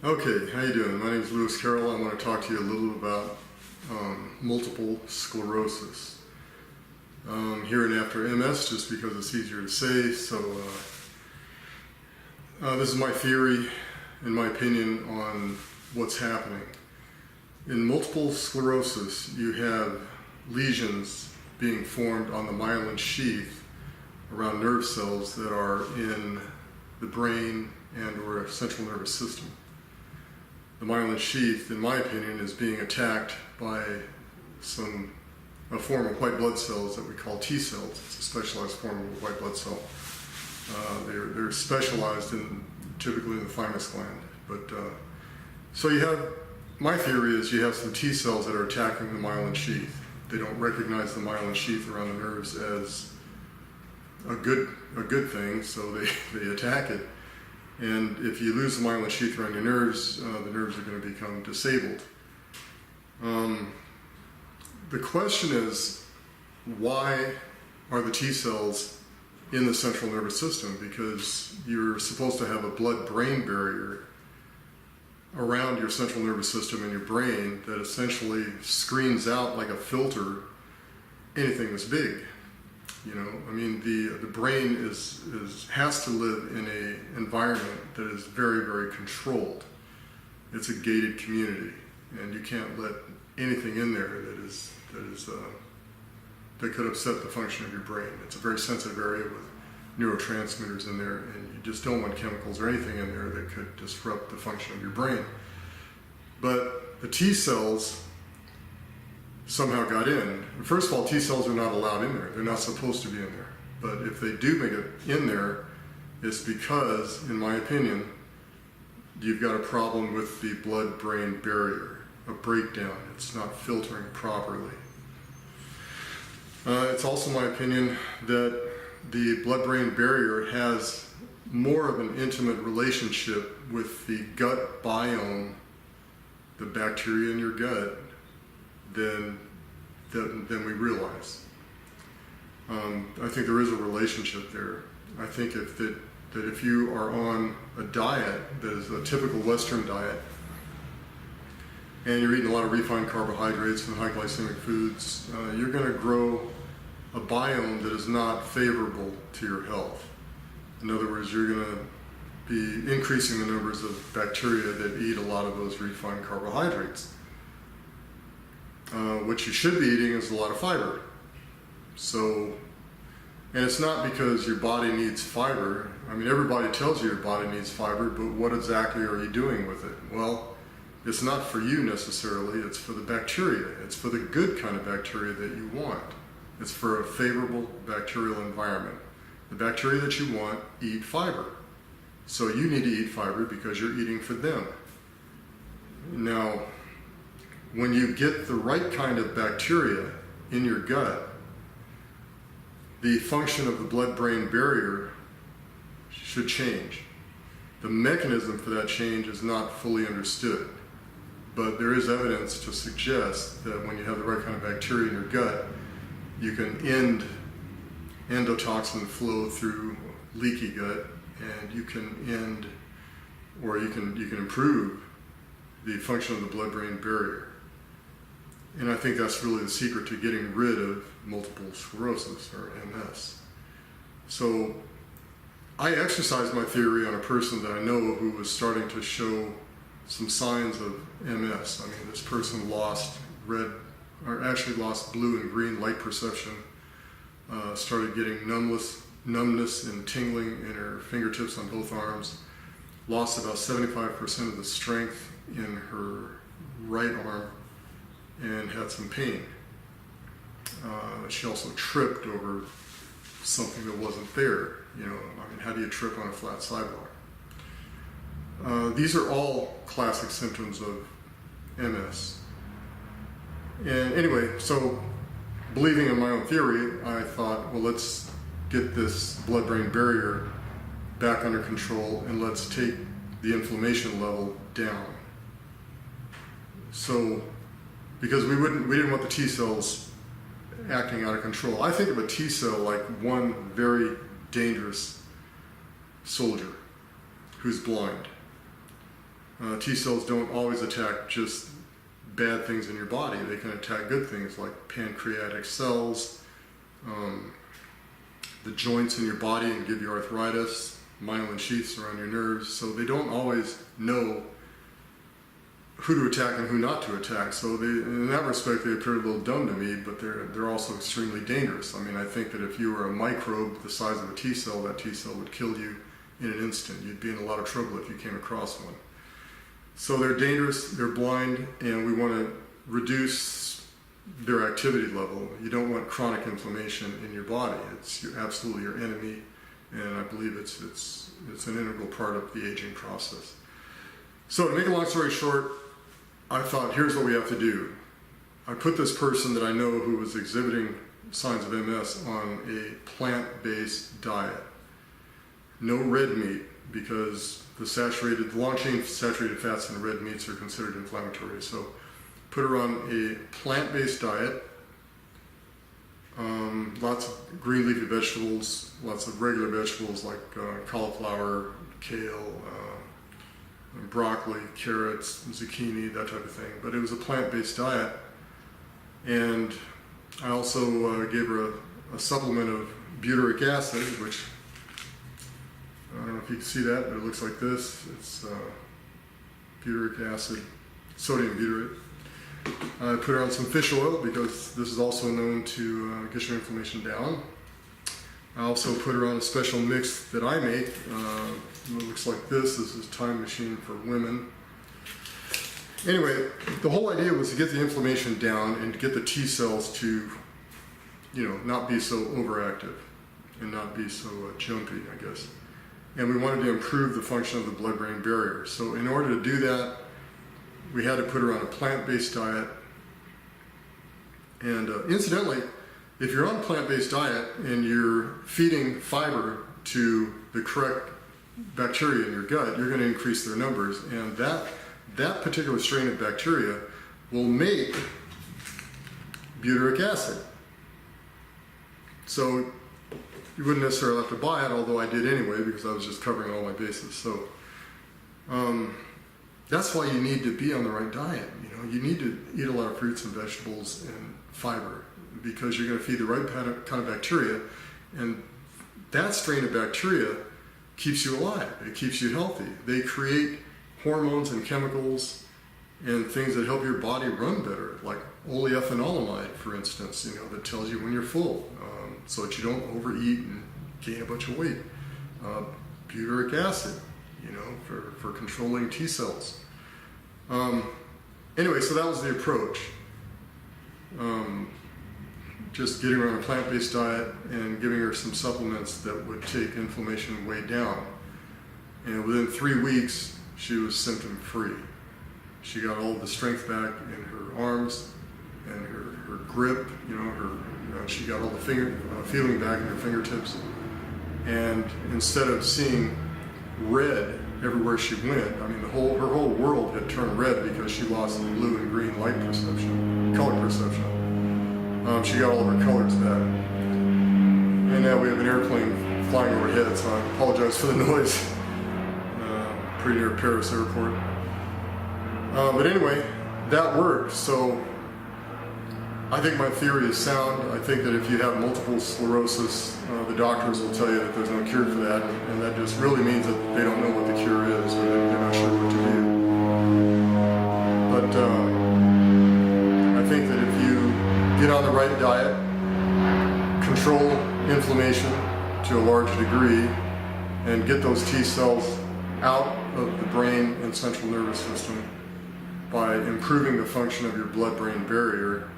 Okay, how you doing? My name is Carroll. I want to talk to you a little about multiple sclerosis. Here and after MS, just because it's easier to say. So this is my theory, in my opinion, on what's happening. In multiple sclerosis, you have lesions being formed on the myelin sheath around nerve cells that are in the brain and or central nervous system. The myelin sheath, in my opinion, is being attacked by a form of white blood cells that we call T cells. It's a specialized form of white blood cell. They're specialized typically in the thymus gland. So you have, my theory is you have some T cells that are attacking the myelin sheath. They don't recognize the myelin sheath around the nerves as a good thing, so they attack it. And if you lose the myelin sheath around your nerves, the nerves are going to become disabled. The question is, why are the T cells in the central nervous system? Because you're supposed to have a blood-brain barrier around your central nervous system and your brain that essentially screens out like a filter anything that's big. You know, I mean, the brain has to live in an environment that is very, very controlled. It's a gated community, and you can't let anything in there that could upset the function of your brain. It's a very sensitive area with neurotransmitters in there, and you just don't want chemicals or anything in there that could disrupt the function of your brain. But the T cells somehow got in. First of all, T cells are not allowed in there. They're not supposed to be in there. But if they do make it in there, it's because, in my opinion, you've got a problem with the blood-brain barrier, a breakdown. It's not filtering properly. It's also my opinion that the blood-brain barrier has more of an intimate relationship with the gut biome, the bacteria in your gut, than we realize. I think there is a relationship there. I think that if you are on a diet that is a typical Western diet, and you're eating a lot of refined carbohydrates and high glycemic foods, you're going to grow a biome that is not favorable to your health. In other words, you're going to be increasing the numbers of bacteria that eat a lot of those refined carbohydrates. What you should be eating is a lot of fiber. So, and it's not because your body needs fiber. I mean, everybody tells you your body needs fiber, but what exactly are you doing with it? Well, it's not for you necessarily, it's for the bacteria. It's for the good kind of bacteria that you want. It's for a favorable bacterial environment. The bacteria that you want eat fiber. So you need to eat fiber because you're eating for them. Now, when you get the right kind of bacteria in your gut, the function of the blood-brain barrier should change. The mechanism for that change is not fully understood, but there is evidence to suggest that when you have the right kind of bacteria in your gut, you can end endotoxin flow through leaky gut, and you can end, or you can improve the function of the blood-brain barrier. And I think that's really the secret to getting rid of multiple sclerosis, or MS. So I exercised my theory on a person that I know who was starting to show some signs of MS. I mean, this person lost blue and green light perception, started getting numbness and tingling in her fingertips on both arms, lost about 75% of the strength in her right arm, and had some pain. She also tripped over something that wasn't there. You know, I mean, how do you trip on a flat sidewalk? These are all classic symptoms of MS. And anyway, so believing in my own theory, I thought, well, let's get this blood-brain barrier back under control and let's take the inflammation level down. So, because we didn't want the T cells acting out of control. I think of a T cell like one very dangerous soldier who's blind. T cells don't always attack just bad things in your body. They can attack good things like pancreatic cells, the joints in your body, and give you arthritis, myelin sheaths around your nerves. So they don't always know who to attack and who not to attack. So they, in that respect, they appear a little dumb to me, but they're also extremely dangerous. I mean, I think that if you were a microbe the size of a T cell, that T cell would kill you in an instant. You'd be in a lot of trouble if you came across one. So they're dangerous, they're blind, and we want to reduce their activity level. You don't want chronic inflammation in your body. It's absolutely your enemy, and I believe it's an integral part of the aging process. So to make a long story short, I thought, here's what we have to do. I put this person that I know who was exhibiting signs of MS on a plant-based diet. No red meat, because the long-chain saturated fats in red meats are considered inflammatory. So put her on a plant-based diet, lots of green leafy vegetables, lots of regular vegetables like cauliflower, kale, broccoli, carrots, zucchini, that type of thing. But it was a plant-based diet. And I also gave her a supplement of butyric acid, which I don't know if you can see that, but it looks like this. It's butyric acid, sodium butyrate. I put her on some fish oil because this is also known to get your inflammation down. I also put her on a special mix that I make. It looks like this. This is Time Machine for women. Anyway, the whole idea was to get the inflammation down and to get the T cells to, not be so overactive and not be so jumpy, I guess. And we wanted to improve the function of the blood-brain barrier. So in order to do that, we had to put her on a plant-based diet. And incidentally, if you're on a plant-based diet and you're feeding fiber to the correct bacteria in your gut, you're going to increase their numbers. And that particular strain of bacteria will make butyric acid. So you wouldn't necessarily have to buy it, although I did anyway because I was just covering all my bases. So that's why you need to be on the right diet. You need to eat a lot of fruits and vegetables and fiber because you're going to feed the right kind of bacteria, and that strain of bacteria keeps you alive. It keeps you healthy. They create hormones and chemicals and things that help your body run better, like oleophenolamide, for instance, that tells you when you're full, so that you don't overeat and gain a bunch of weight. Butyric acid, for controlling T cells. Anyway, so that was the approach. Just getting her on a plant-based diet and giving her some supplements that would take inflammation way down. And within 3 weeks, she was symptom-free. She got all the strength back in her arms and her grip, she got all the feeling back in her fingertips. And instead of seeing red everywhere she went, I mean, her whole world had turned red because she lost the blue and green light perception, color perception. She got all of her colors back. And now we have an airplane flying overhead, so I apologize for the noise. Pretty near Paris airport. But anyway, that worked. So I think my theory is sound. I think that if you have multiple sclerosis, the doctors will tell you that there's no cure for that, and that just really means that they don't know what the cure is, or they're not sure what to do. But I think that if you get on the right diet, control inflammation to a large degree, and get those T cells out of the brain and central nervous system by improving the function of your blood-brain barrier,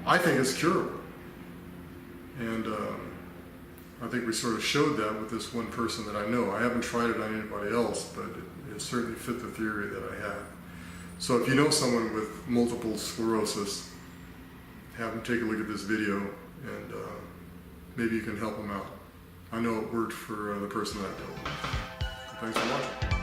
I think it's curable. And I think we sort of showed that with this one person that I know. I haven't tried it on anybody else, but it certainly fit the theory that I had. So if you know someone with multiple sclerosis, have them take a look at this video, and maybe you can help them out. I know it worked for the person that I dealt with. Thanks for watching.